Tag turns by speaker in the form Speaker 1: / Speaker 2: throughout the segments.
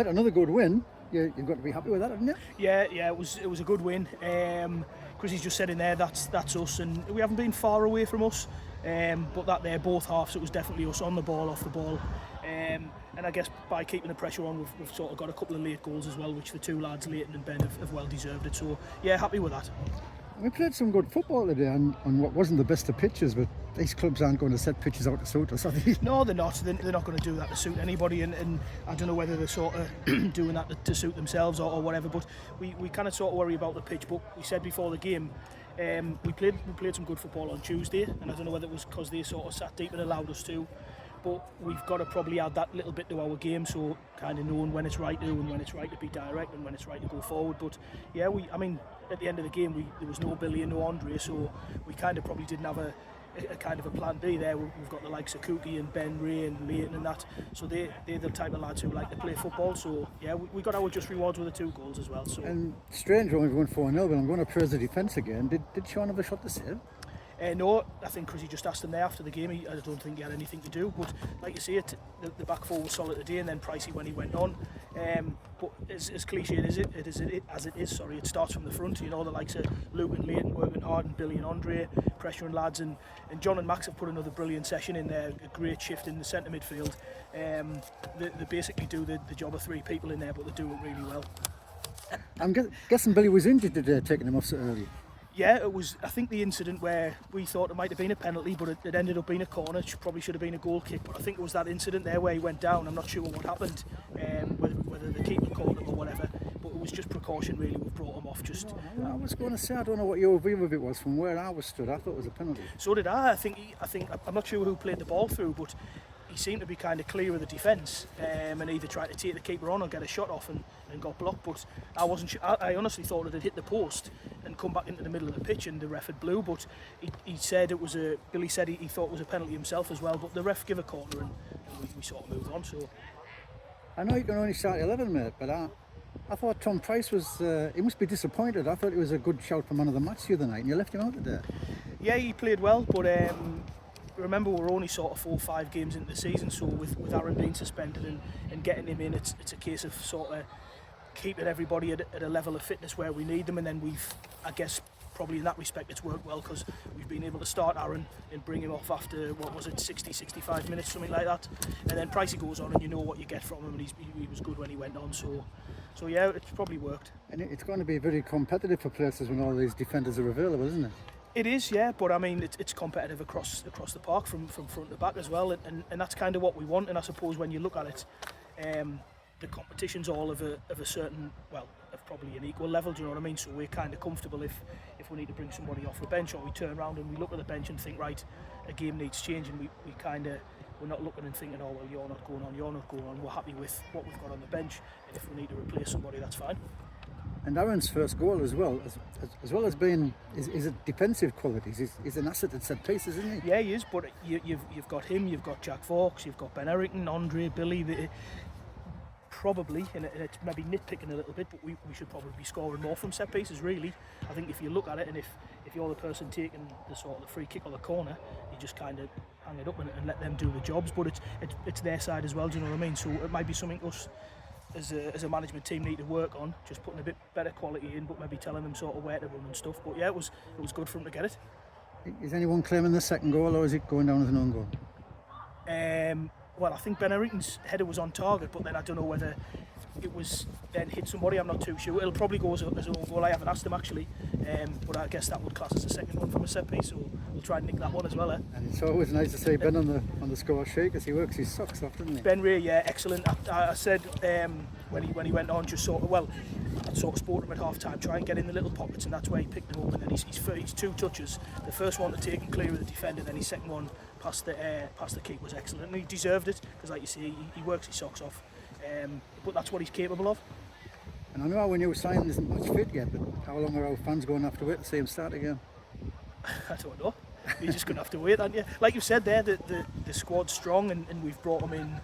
Speaker 1: right, another good win. You've got to be happy with that, haven't you?
Speaker 2: Yeah, it was a good win. Chrissy's just said in there that's us, and we haven't been far away from us. But that there, both halves, it was definitely us on the ball, off the ball. And I guess by keeping the pressure on, we've sort of got a couple of late goals as well, which the two lads, Leighton and Ben, have well deserved it. So yeah, happy with that.
Speaker 1: We played some good football today on what wasn't the best of pitches, but these clubs aren't going to set pitches out to suit us, are they?
Speaker 2: No, they're not. They're not going to do that to suit anybody, and I don't know whether they're sort of doing that to suit themselves or whatever, but we kind of sort of worry about the pitch. But we said before the game, we played some good football on Tuesday, and I don't know whether it was because they sort of sat deep and allowed us to, but we've got to probably add that little bit to our game, so kind of knowing when it's right to and when it's right to be direct and when it's right to go forward. But yeah, I mean at the end of the game there was no Billy and no Andre, so we kind of probably didn't have a kind of a plan B there. We've got the likes of Cookie and Ben Ray and Leighton and that, so they're the type of lads who like to play football. So yeah, we got our just rewards with the 2 goals as well. So
Speaker 1: and strange when we went 4-0, but I'm going to praise the defence again. Did Sean have a shot to save?
Speaker 2: No, I think Chrissy just asked him there after the game. I don't think he had anything to do, but like you say, the back four was solid today, and then Pricey when he went on. But as cliched as it is, it starts from the front. You know, the likes of Luke and Leighton working hard, and Billy and Andre pressuring lads, and John and Max have put another brilliant session in there. A great shift in the centre midfield. They basically do the job of 3 people in there, but they do it really well.
Speaker 1: I'm guessing Billy was injured today, taking him off so early.
Speaker 2: Yeah, it was, I think, the incident where we thought it might have been a penalty, but it ended up being a corner. It probably should have been a goal kick, but I think it was that incident there where he went down. I'm not sure what happened, whether the keeper called him or whatever, but it was just precaution really. We've brought him off just...
Speaker 1: I was going to say, I don't know what your view of it was. From where I was stood, I thought it was a penalty.
Speaker 2: So did I. I think I'm not sure who played the ball through, but he seemed to be kind of clear of the defence, and either tried to take the keeper on or get a shot off and got blocked. But I wasn't sure. I honestly thought it had hit the post and come back into the middle of the pitch, and the ref had blew. But he said it was a. Billy said he thought it was a penalty himself as well. But the ref gave a corner, and we sort of moved on. So
Speaker 1: I know you can only start 11, mate, but I thought Tom Price was. He must be disappointed. I thought it was a good shout for man of the match the other night, and you left him out today.
Speaker 2: Yeah, he played well, but. Remember, we're only sort of 4 or 5 games into the season, so with Aaron being suspended and getting him in, it's a case of sort of keeping everybody at a level of fitness where we need them, and then I guess probably in that respect it's worked well because we've been able to start Aaron and bring him off after, 60-65 minutes, something like that, and then Pricey goes on and you know what you get from him, and he was good when he went on, so yeah, it's probably worked. And
Speaker 1: it's going to be very competitive for places when all these defenders are available, isn't it?
Speaker 2: It is, yeah, but I mean it's competitive across the park from front to back as well, and that's kind of what we want. And I suppose when you look at it, the competition's all of a certain, of probably an equal level. Do you know what I mean? So we're kind of comfortable if we need to bring somebody off the bench, or we turn around and we look at the bench and think, right, a game needs changing. We're not looking and thinking, oh well, you're not going on. We're happy with what we've got on the bench, and if we need to replace somebody, that's fine.
Speaker 1: And Aaron's first goal as well as being is it defensive qualities. He's an asset at set pieces, isn't he?
Speaker 2: Yeah, he is. But you've got him, you've got Jack Vaux, you've got Ben Errington, Andre, Billy. Probably, and it's maybe nitpicking a little bit, but we should probably be scoring more from set pieces. Really, I think if you look at it, and if you're the person taking the sort of the free kick or the corner, you just kind of hang it up and let them do the jobs. But it's their side as well. Do you know what I mean? So it might be something us. As a management team need to work on, just putting a bit better quality in, but maybe telling them sort of where to run and stuff. But yeah, it was good for them to get it.
Speaker 1: Is anyone claiming the second goal, or is it going down as an own goal?
Speaker 2: Well, I think Ben Errington's header was on target, but then I don't know whether it was then hit somebody. I'm not too sure. It'll probably go as an own goal. I haven't asked him actually, but I guess that would class as a second one from a set piece. So we'll try and nick that one as well.
Speaker 1: And it's always nice to see Ben on the score sheet because he works his socks off, doesn't he?
Speaker 2: Ben Ray, yeah, excellent. I said when he went on, just sort of I'd sort of spoke to him at half time, try and get in the little pockets, and that's where he picked them up. And then he's 2 touches. The first one to take him clear of the defender, then his second one past the keeper was excellent, and he deserved it because, like you say, he works his socks off. But that's what he's capable of.
Speaker 1: And I know our new signing isn't much fit yet, but how long are our fans going to have to wait to see him start again?
Speaker 2: I don't know. You're just going to have to wait, aren't you? Like you said there, the squad's strong, and we've brought him in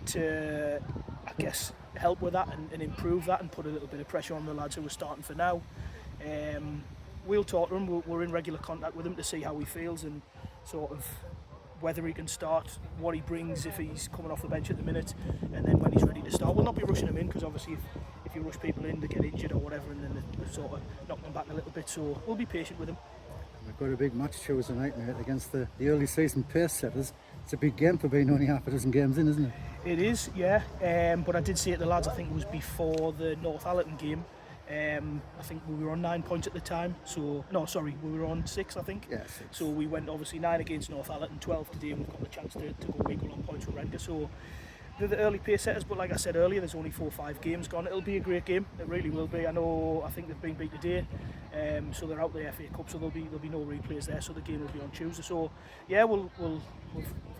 Speaker 2: to, I guess, help with that and improve that and put a little bit of pressure on the lads who are starting for now. We'll talk to him. We're in regular contact with him to see how he feels and sort of whether he can start, what he brings if he's coming off the bench at the minute, and then when he's ready to start. We'll not be rushing him in, because obviously if you rush people in, they get injured or whatever, and then they sort of knock them back a little bit. So we'll be patient with him.
Speaker 1: We've got a big match Tuesday night, mate, against the early season pace setters. It's a big game for being only half a dozen games in, isn't it?
Speaker 2: It is, yeah. But I did say to the lads, I think it was before the Northallerton game. I think we were on 9 points at the time. So no, sorry, we were on 6, I think.
Speaker 1: Yeah, 6.
Speaker 2: So we went obviously 9 against Northallerton, 12 today, and we've got the chance to go equal on points with Renga. So they're the early pace setters, but like I said earlier, there's only 4 or 5 games gone. It'll be a great game. It really will be. I think they've been beat today, so they're out the FA Cup. So there'll be no replays there. So the game will be on Tuesday. So yeah, we've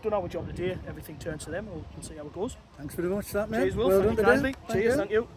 Speaker 2: done our job today. Everything turns to them. We'll see how it goes.
Speaker 1: Thanks very much for that, mate.
Speaker 2: Cheers, Wilf.
Speaker 1: Well
Speaker 2: Thank
Speaker 1: done
Speaker 2: you
Speaker 1: today.
Speaker 2: kindly. Cheers. Thank you.